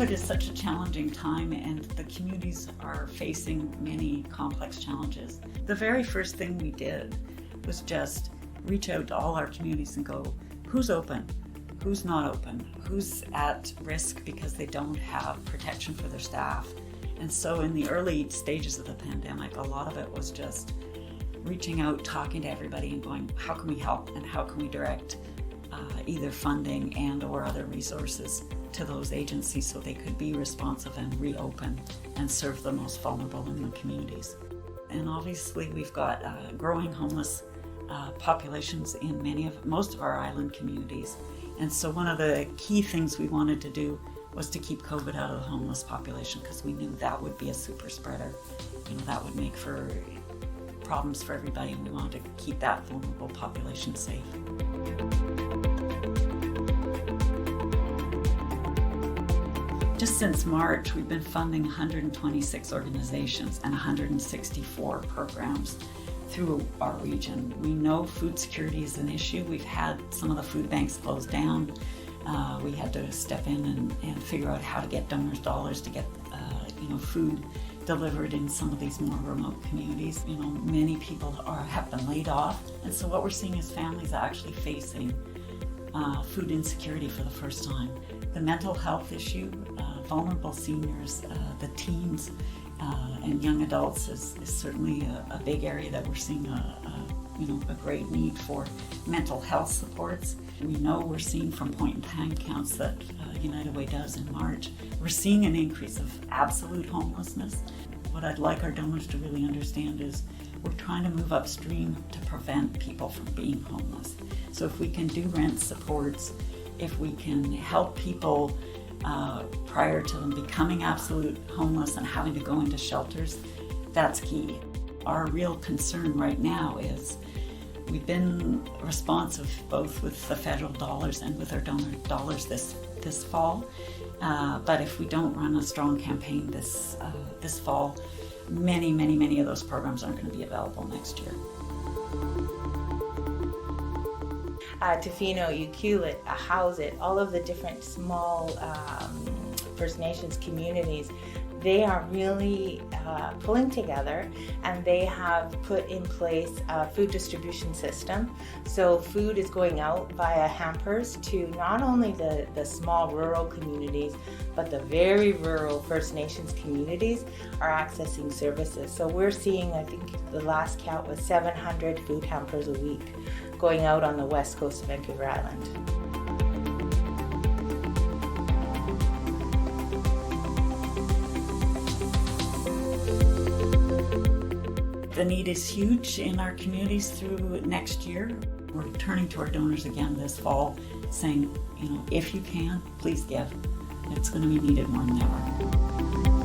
COVID is such a challenging time, and the communities are facing many complex challenges. The very first thing we did was just reach out to all our communities and go, who's open? Who's not open? Who's at risk because they don't have protection for their staff? And so in the early stages of the pandemic, a lot of it was just reaching out, talking to everybody and going, how can we help and how can we direct either funding and or other resources to those agencies so they could be responsive and reopen and serve the most vulnerable in the communities. And obviously we've got growing homeless populations in most of our island communities. And so one of the key things we wanted to do was to keep COVID out of the homeless population, because we knew that would be a super spreader. That would make for problems for everybody, and we wanted to keep that vulnerable population safe. Just since March, we've been funding 126 organizations and 164 programs through our region. We know food security is an issue. We've had some of the food banks closed down. We had to step in and figure out how to get donors' dollars to get food delivered in some of these more remote communities. Many people have been laid off, and so what we're seeing is families actually facing food insecurity for the first time. The mental health issue, vulnerable seniors, the teens, and young adults is certainly a big area that we're seeing a great need for mental health supports. We know we're seeing from point-in-time counts that United Way does in March, we're seeing an increase of absolute homelessness. What I'd like our donors to really understand is we're trying to move upstream to prevent people from being homeless. So if we can do rent supports, if we can help people prior to them becoming absolute homeless and having to go into shelters, that's key. Our real concern right now is we've been responsive both with the federal dollars and with our donor dollars this fall, but if we don't run a strong campaign this fall, many of those programs aren't going to be available next year. Tofino, Ucluelet, Howsett, all of the different small First Nations communities, they are really pulling together, and they have put in place a food distribution system. So food is going out via hampers to not only the small rural communities, but the very rural First Nations communities are accessing services. So we're seeing, I think the last count was 700 food hampers a week going out on the west coast of Vancouver Island. The need is huge in our communities through next year. We're turning to our donors again this fall, saying, if you can, please give. It's going to be needed more than ever.